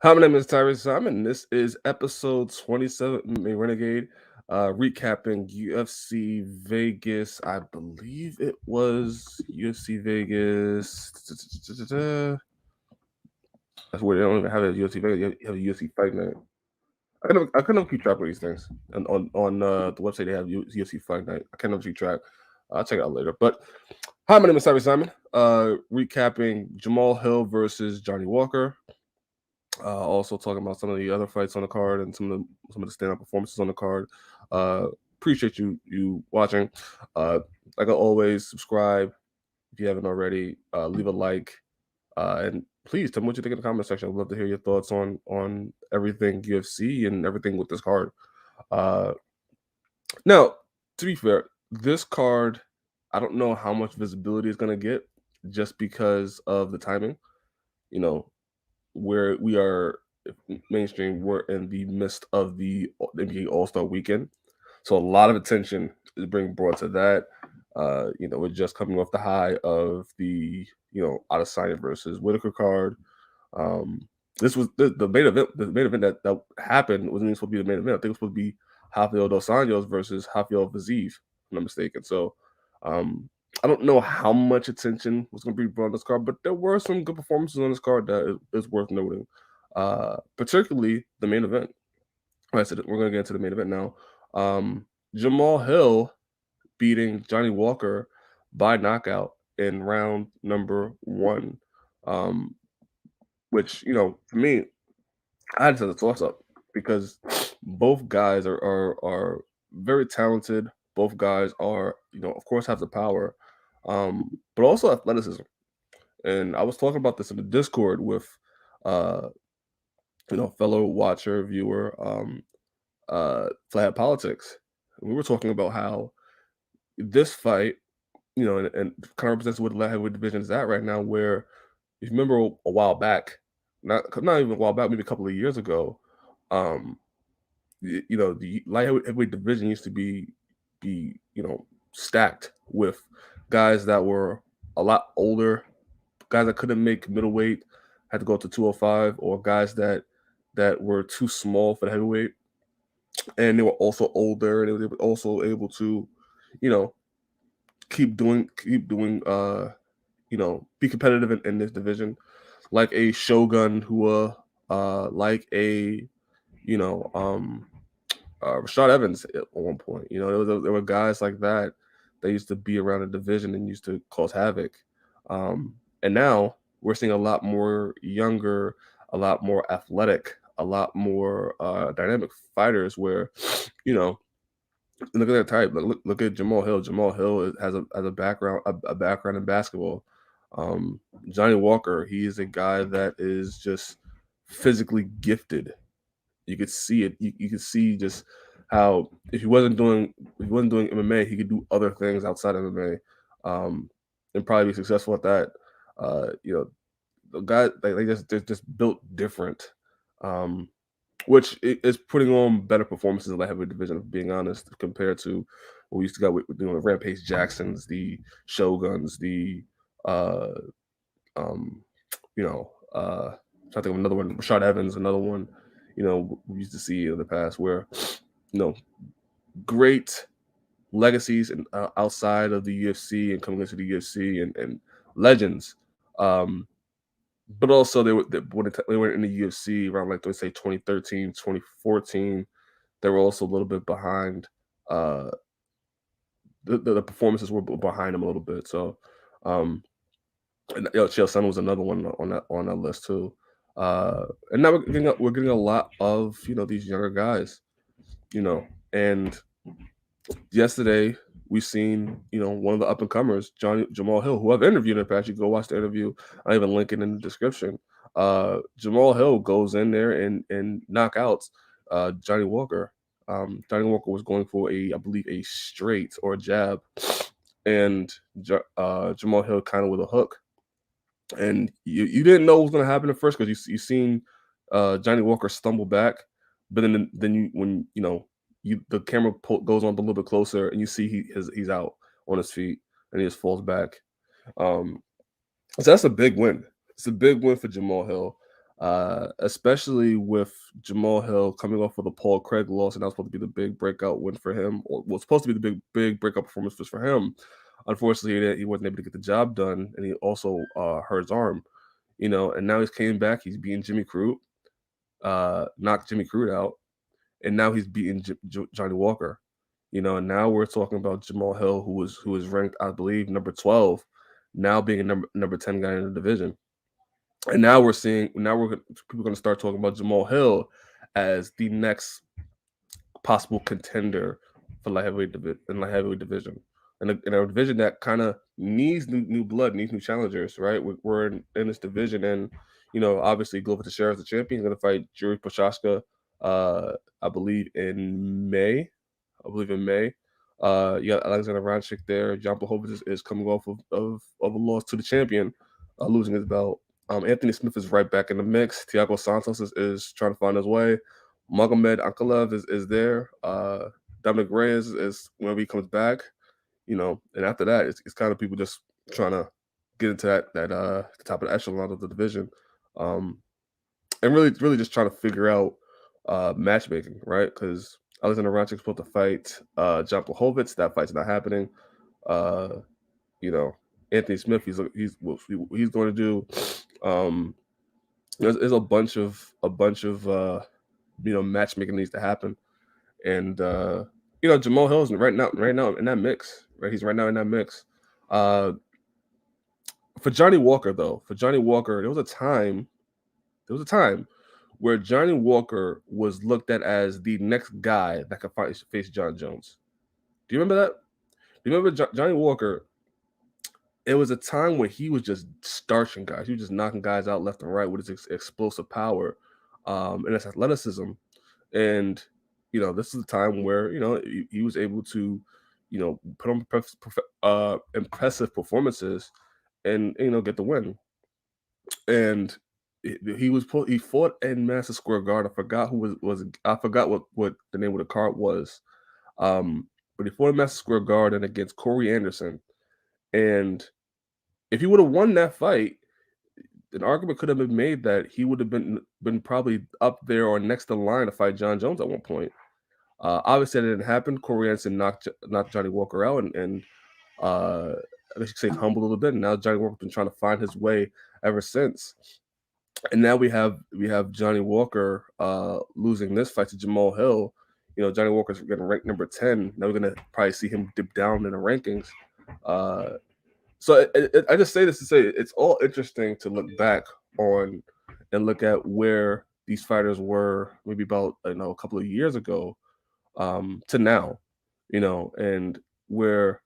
Hi, my name is Tyriece Simon. This is episode 27 MMA Renegade, recapping UFC Vegas. I believe it was UFC Vegas. That's where they don't even have a UFC Vegas. You have a UFC Fight Night. I can never keep track of these things. And on the website they have UFC Fight Night. I can never keep track. I'll check it out later. But hi, my name is Tyriece Simon. Recapping Jamahal Hill versus Johnny Walker. Also talking about some of the other fights on the card and some of the standout performances on the card. Uh, Appreciate you watching. Like I always, subscribe if you haven't already. Leave a like, and please tell me what you think in the comment section. I'd love to hear your thoughts on everything UFC and everything with this card. Uh, Now, to be fair, this card, I don't know how much visibility it's gonna get just because of the timing. You know, where we are mainstream, we're in the midst of the NBA All-Star weekend. So a lot of attention is being brought to that. We're just coming off the high of the, Adesanya versus Whitaker card. Um, this was the main event. The main event that happened wasn't even supposed to be the main event. I think it was supposed to be Rafael dos Anjos versus Rafael Vaziv, if I'm not mistaken. So um, I don't know how much attention was going to be brought on this card, but there were some good performances on this card that is worth noting. Particularly the main event. All right, so we're going to get into the main event now. Jamahal Hill beating Johnny Walker by knockout in round number one. Um, which, for me, I had to set the toss up because both guys are very talented. Both guys are, of course, have the power, but also athleticism. And I was talking about this in the Discord with, uh, fellow watcher, viewer, Flat Politics. We were talking about how this fight, and kind of represents what the light heavyweight division is at right now. Where if you remember a while back, not even a while back, maybe a couple of years ago, um, the light heavyweight division used to be stacked with guys that were a lot older, guys that couldn't make middleweight, had to go to 205, or guys that were too small for the heavyweight, and they were also older, and they were also able to, you know, keep doing, be competitive in this division, like a Shogun Hua, like a you know, Rashad Evans at one point. There were guys like that that used to be around the division and used to cause havoc. And now we're seeing a lot more younger, a lot more athletic, a lot more dynamic fighters. Where, you know, look at that type. Look at Jamahal Hill. Jamahal Hill has a background in basketball. Um, Johnny Walker, he is a guy that is just physically gifted. You could see it. You could see just how if he wasn't doing MMA, he could do other things outside of MMA, and probably be successful at that. The guy they're just built different, um, which is putting on better performances in the heavyweight division. Being honest, compared to what we used to got with the Rampage Jacksons, the Shoguns, the uh, um, you know, trying to think of another one, Rashad Evans, another one, we used to see in the past where, you know, great legacies and outside of the UFC and coming into the UFC and legends. Um, but also when they were in the UFC around like let's say 2013, 2014, they were also a little bit behind. Uh, the performances were behind them a little bit. So, um, and Chael Sonnen was another one on that list too. And now we're getting a lot of these younger guys, you know, and yesterday we seen one of the up and comers, Jamahal Hill, who I've interviewed in the past. You can go watch the interview. I even link it in the description. Jamahal Hill goes in there and knockouts Johnny Walker. Johnny Walker was going for I believe a straight or a jab, and Jamahal Hill kind of with a hook, and you didn't know what was going to happen at first because you seen Johnny Walker stumble back, but then when the camera goes on a little bit closer and you see he's out on his feet and he just falls back. So that's a big win. It's a big win for Jamahal Hill. especially with Jamahal Hill coming off of the Paul Craig loss, and that was supposed to be the big breakout win for him, or was supposed to be the big breakout performance for him. Unfortunately, he wasn't able to get the job done, and he also hurt his arm. And now he's came back. He's beating Jimmy Crute, knocked Jimmy Crute out, and now he's beating Johnny Walker. And now we're talking about Jamahal Hill, who was ranked, I believe, number 12, now being a number 10 guy in the division. And now people are going to start talking about Jamahal Hill as the next possible contender for light heavyweight division, and a division that kind of needs new blood, needs new challengers. Right, we're in this division, and obviously Glover Teixeira is the champion. He's going to fight Jiri Prochazka, I believe in May. You got Alexander Rancic there. Jan Blachowicz is coming off of a loss to the champion, losing his belt. Anthony Smith is right back in the mix. Thiago Santos is trying to find his way. Magomed Ankalaev is there. Dominic Reyes is whenever he comes back. And after that, it's kind of people just trying to get into that the top of the echelon of the division, and really just trying to figure out matchmaking, right? Because Alexander Rancic is supposed to fight Jan Blachowicz. That fight's not happening. Anthony Smith, he's going to do. There's a bunch of matchmaking needs to happen, and Jamahal Hill is right now in that mix, right? He's right now in that mix. For Johnny Walker, there was a time where Johnny Walker was looked at as the next guy that could face John Jones. Do you remember that? Do you remember Johnny Walker? It was a time where he was just starching guys. He was just knocking guys out left and right with his explosive power, and his athleticism. And this is a time where he was able to put on impressive performances and get the win. And he fought in Madison Square Garden. I forgot I forgot what the name of the card was. But he fought in Madison Square Garden against Corey Anderson. And if he would have won that fight, an argument could have been made that he would have been probably up there or next in line to fight John Jones at one point. Obviously, that didn't happen. Corey Anderson knocked Johnny Walker out, and I guess you could say humbled a little bit. And now Johnny Walker's been trying to find his way ever since. And now we have Johnny Walker losing this fight to Jamahal Hill. Johnny Walker's getting ranked number 10. Now we're gonna probably see him dip down in the rankings. So I just say this to say it's all interesting to look back on and look at where these fighters were maybe about a couple of years ago to now, and where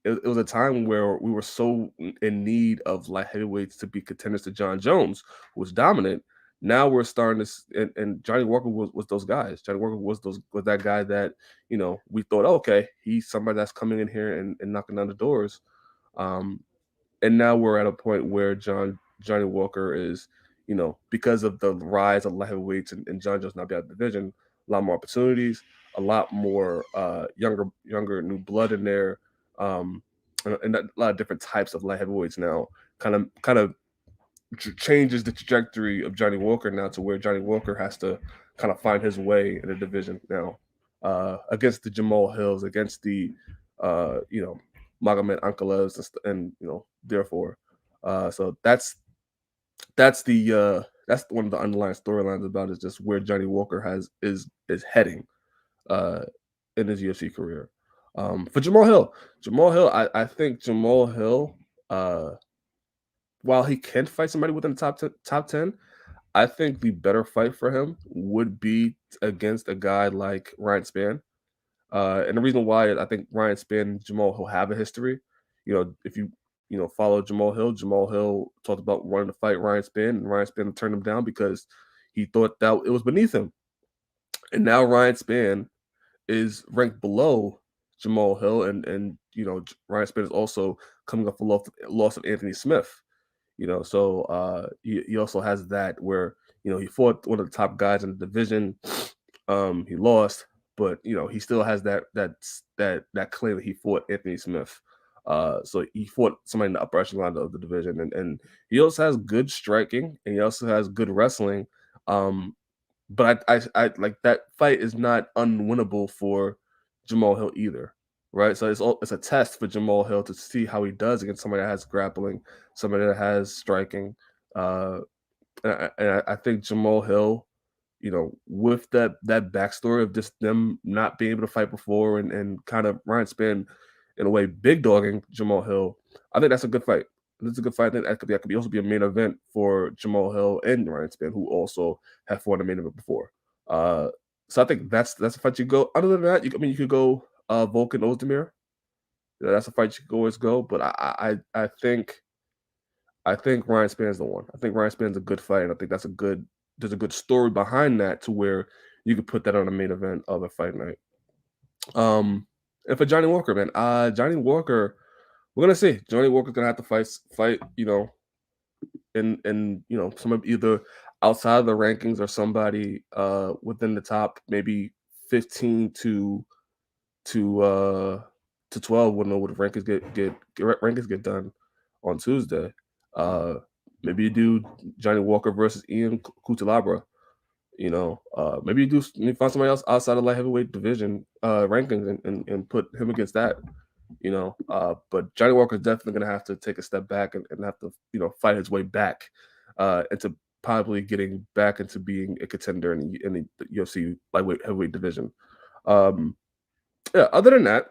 it was a time where we were so in need of light heavyweights to be contenders to John Jones, who was dominant. Now we're starting to, and Johnny Walker was those guys. Johnny Walker was that guy that we thought, oh, okay, he's somebody that's coming in here and knocking down the doors. And now we're at a point where Johnny Walker is, because of the rise of light heavyweights and John Jones not be out of the division, a lot more opportunities, a lot more younger new blood in there, and a lot of different types of light heavyweights now. Kind of changes the trajectory of Johnny Walker now to where Johnny Walker has to kind of find his way in the division now, against the Jamahal Hills, against the Magomed Ankalaevs, and therefore, so that's one of the underlying storylines about is just where Johnny Walker is heading in his UFC career. For Jamahal Hill, I think Jamahal Hill, while he can fight somebody within the top 10, I think the better fight for him would be against a guy like Ryan Spann. And the reason why I think Ryan Spann and Jamahal Hill have a history, if you follow Jamahal Hill talked about wanting to fight Ryan Spann, and Ryan Spann turned him down because he thought that it was beneath him. And now Ryan Spann is ranked below Jamahal Hill, and Ryan Spann is also coming off a loss of Anthony Smith. So he also has that where he fought one of the top guys in the division. He lost, but he still has that claim that he fought Anthony Smith. So he fought somebody in the upper echelon of the division, and he also has good striking, and he also has good wrestling. Um, but I like that fight is not unwinnable for Jamahal Hill either, right? So it's a test for Jamahal Hill to see how he does against somebody that has grappling, somebody that has striking. Uh, and I think Jamahal Hill, with that backstory of just them not being able to fight before, and kind of Ryan Spann in a way big dogging Jamahal Hill, I think that's a good fight. It's a good fight. I think that could also be a main event for Jamahal Hill and Ryan Spann, who also have fought a main event before. Uh, so I think that's a fight you go. Other than that, you could go Volkan Ozdemir. Yeah, that's a fight you could always go. But I think Ryan Spann's the one. I think Ryan Spann's a good fight, and I think there's a good story behind that to where you could put that on the main event of a fight night. And for Johnny Walker, man, Johnny Walker, we're gonna see. Johnny Walker's gonna have to fight, in some of either outside of the rankings or somebody within the top maybe 15 to to 12. We'll know what the rankings get done on Tuesday. Uh Maybe you do Johnny Walker versus Ian Cutelabra. Maybe you find somebody else outside of light heavyweight division rankings, and put him against that. But Johnny Walker is definitely going to have to take a step back, and have to fight his way back into probably getting back into being a contender in the UFC lightweight heavyweight division. Um, yeah. Other than that,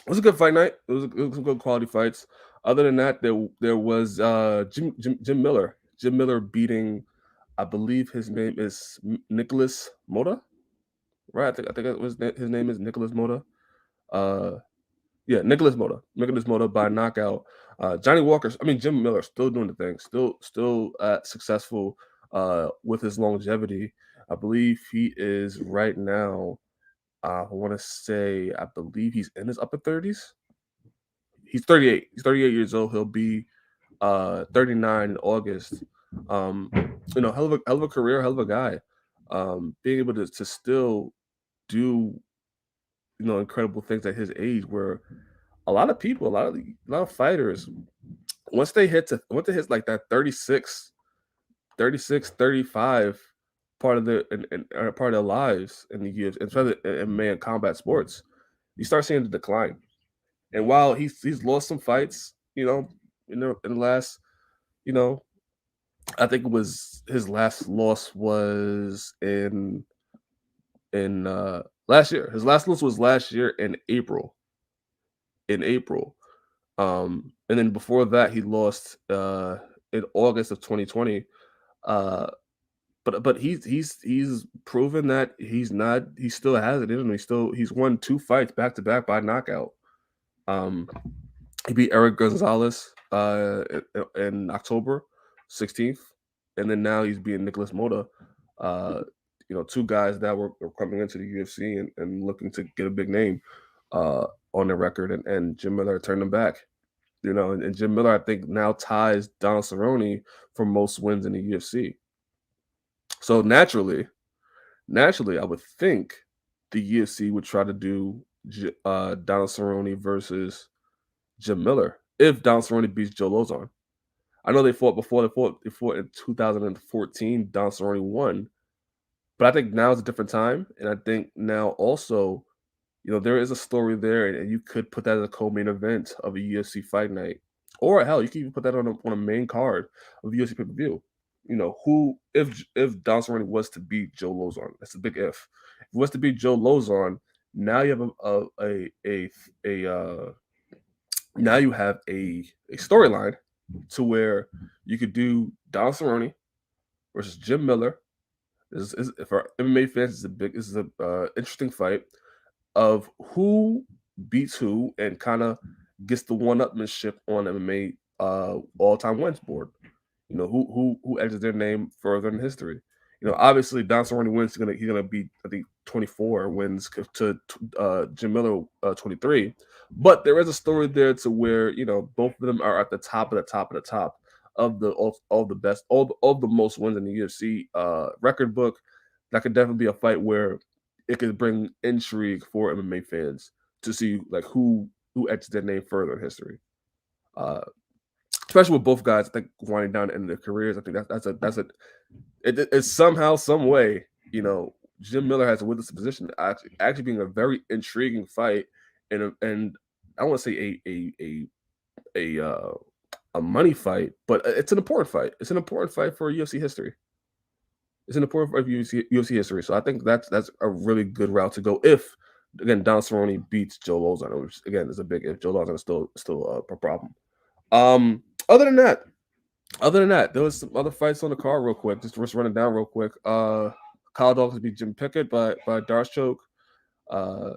it was a good fight night. It was some good quality fights. Other than that, there was Jim Miller. Jim Miller beating, I believe his name is Nicholas Mota, right? I think his name is Nicholas Mota. Uh, yeah, Nicholas Mota. Nicholas Mota by knockout. Johnny Walker. I mean, Jim Miller still doing the thing. Still successful with his longevity. I believe he is right now. I want to say I believe he's in his upper 30s. He's 38. He's 38 years old. He'll be 39 in August. Um, hell of a career, hell of a guy. Being able to still do incredible things at his age, where a lot of people, a lot of fighters, once they hit like that 36, 35 part of part of their lives in the years, especially in MMA and combat sports, you start seeing the decline. And while he's lost some fights, in the last, you know, I think it was his last loss was in last year. His last loss was last year in April. In April. And then before that he lost in August of 2020. Uh but he's proven that he still has it in him. He's won 2 fights back to back by knockout. Um He beat Eric Gonzalez in October 16th, and then now he's beating Nicholas Mota. Uh, 2 guys that were coming into the UFC, and looking to get a big name uh, on their record, and Jim Miller turned them back. And Jim Miller, I think, now ties Donald Cerrone for most wins in the UFC. So naturally, I would think the UFC would try to do Donald Cerrone versus Jim Miller if Donald Cerrone beats Joe Lozon. I know they fought before. They fought in 2014. Donald Cerrone won, but I think now is a different time, and I think now also, there is a story there, and you could put that as a co-main event of a UFC fight night, or hell, you can even put that on a main card of UFC pay per view. Who if Donald Cerrone was to beat Joe Lozon? That's a big if. If he was to beat Joe Lozon, now you have now you have a storyline to where you could do Donald Cerrone versus Jim Miller. For MMA fans, this is a interesting fight of who beats who, and kind of gets the one-upmanship on MMA all-time wins board. Who enters their name further in history. Obviously Don Cerrone wins. He's gonna be, I think, 24 wins to Jim Miller 23. But there is a story there to where both of them are at the top of the top of the top of the best, all the most wins in the UFC record book. That could definitely be a fight where it could bring intrigue for MMA fans to see like who who etched their name further in history. Uh, Especially with both guys, I think winding down in their careers. I think it's somehow, some way, Jim Miller has a witness position actually being a very intriguing fight, and I want to say a money fight, but it's an important fight. It's an important fight for UFC history. It's an important fight for UFC history. So I think that's a really good route to go. If again Don Cerrone beats Joe Lozano, which again is a big if. Joe Lozano is still a problem. Um, other than that, there was some other fights on the card real quick. Just running down real quick. Kyle Dawkins beat Jim Pickett by Darce choke. Uh,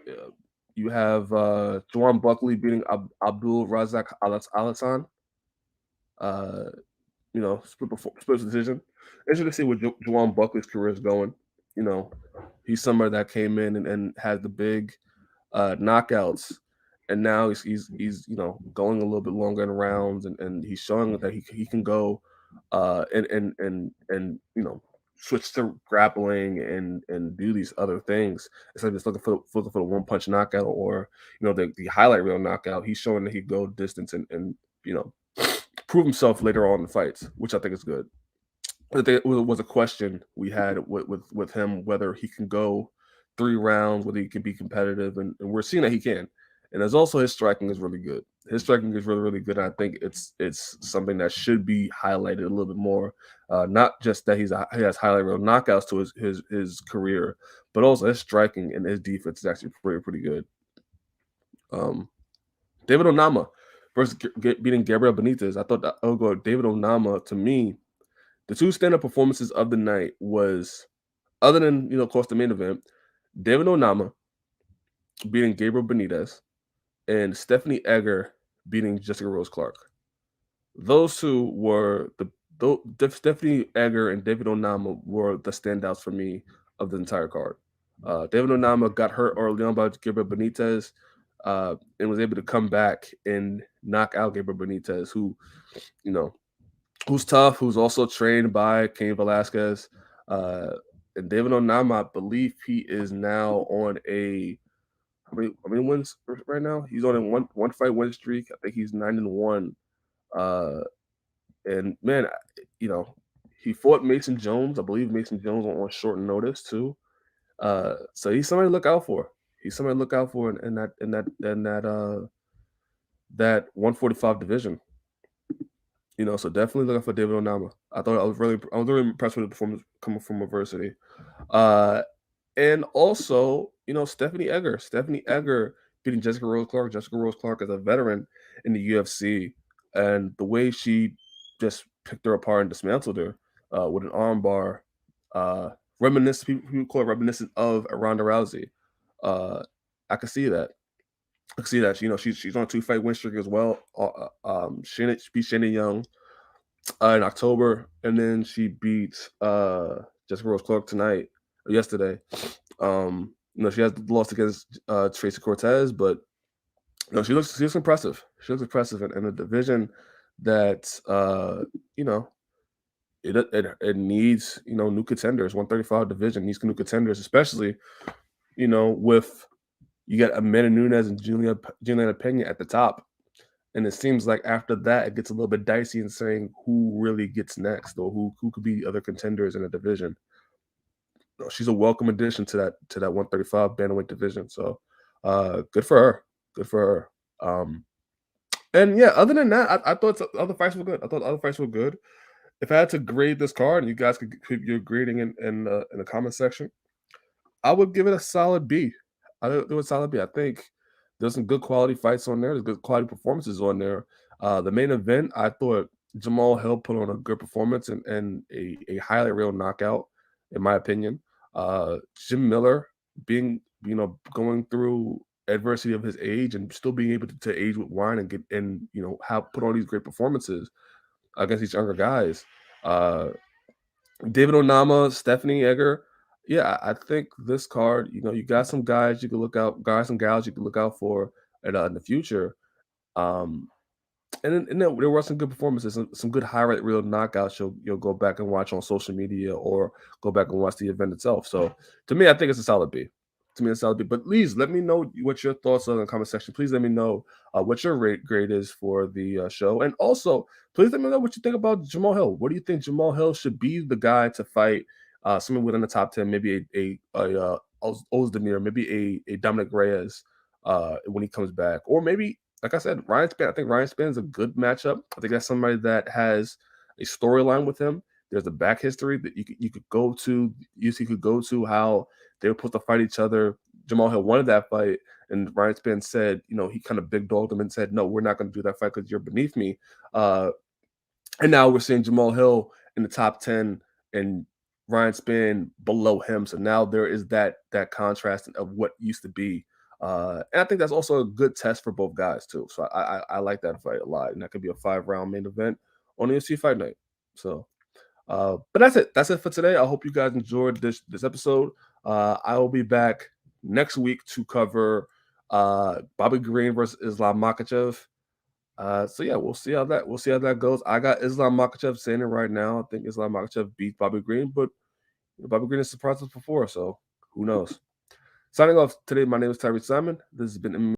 yeah, you have Juwan Buckley beating Abdul Razak Alatan. Uh, split decision. Interesting to see where Juwan Buckley's career is going. You know, he's somebody that came in and had the big knockouts, and now he's going a little bit longer in rounds, and he's showing that he can go and switch to grappling and do these other things instead of just looking for the one punch knockout or the highlight reel knockout. He's showing that he can go distance and you know prove himself later on in fights, which I think is good. I think it was a question we had with him whether he can go 3 rounds, whether he can be competitive, and we're seeing that he can. And there's also his striking is really good. His striking is really really good. And I think it's something that should be highlighted a little bit more. Not just that he has highlight reel knockouts to his career, but also his striking and his defense is actually pretty good. Um, David Onama versus beating Gabriel Benitez. I thought that David Onama to me the two stand-up performances of the night was, other than of course the main event, David Onama beating Gabriel Benitez and Stephanie Egger beating Jessica Rose Clark. Those two were Stephanie Egger and David Onama were the standouts for me of the entire card. David Onama got hurt early on by Gabriel Benitez and was able to come back and knock out Gabriel Benitez, who's tough, who's also trained by Cain Velasquez. And David Onama, I believe he is now on how many wins right now? He's on a one fight win streak. I think he's 9-1. And man, he fought Mason Jones. I believe Mason Jones on short notice too. So he's somebody to look out for. He's somebody to look out for in that 145 division. So definitely looking for David Onama. I was really impressed with the performance coming from adversity. And also, Stephanie Egger. Stephanie Egger beating Jessica Rose Clark. Jessica Rose Clark is a veteran in the UFC, and the way she just picked her apart and dismantled her with an armbar, people call it reminiscent of Ronda Rousey. I could see that. I can see that. She's on a 2-fight win streak as well. She beat Shayna Young in October, and then she beat Jessica Rose Clark yesterday. She has lost against Tracy Cortez, but she looks impressive. She looks impressive in a division that it needs new contenders. 135 division needs new contenders, especially with you got Amanda Nunes and Juliana Pena at the top. And it seems like after that, it gets a little bit dicey in saying who really gets next or who could be other contenders in the division. She's a welcome addition to that 135 bantamweight division. So good for her. Good for her. And yeah, other than that, I thought the other fights were good. I thought the other fights were good. If I had to grade this card, and you guys could keep your grading in the comment section, I would give it a solid B. I would do a solid B. I think there's some good quality fights on there. There's good quality performances on there. The main event, I thought Jamahal Hill put on a good performance and a highlight reel knockout, in my opinion. Jim Miller going through adversity of his age and still being able to age with wine and have put on these great performances against these younger guys. David Onama, Stephanie Egger. Yeah, I think this card, you got some guys you can look out, guys and gals you can look out for in the future. And then there were some good performances, some good highlight reel knockouts you'll go back and watch on social media or go back and watch the event itself. So to me, I think it's a solid B. to me and Saudi. But please let me know what your thoughts are in the comment section. Please let me know what your grade is for the show, and also please let me know what you think about Jamahal Hill. What do you think Jamahal Hill should be the guy to fight someone within the top 10? Maybe Ozdemir, maybe a Dominic Reyes when he comes back, or maybe like I said, Ryan Spann. I think Ryan Spann is a good matchup. I think that's somebody that has a storyline with him. There's a back history that you could go to. You could go to how they were supposed to fight each other. Jamahal Hill wanted that fight, and Ryan Spann said, he kind of big dogged him and said, "No, we're not going to do that fight because you're beneath me." And now we're seeing Jamahal Hill in the top 10 and Ryan Spann below him. So now there is that contrast of what used to be. And I think that's also a good test for both guys too. So I like that fight a lot, and that could be a 5-round main event on UFC Fight Night. So, but that's it. That's it for today. I hope you guys enjoyed this episode. I will be back next week to cover Bobby Green versus Islam Makhachev. So yeah, we'll see how that goes. I got Islam Makhachev saying it right now. I think Islam Makhachev beat Bobby Green, but Bobby Green has surprised us before, so who knows? Signing off today, my name is Tyriece Simon. This has been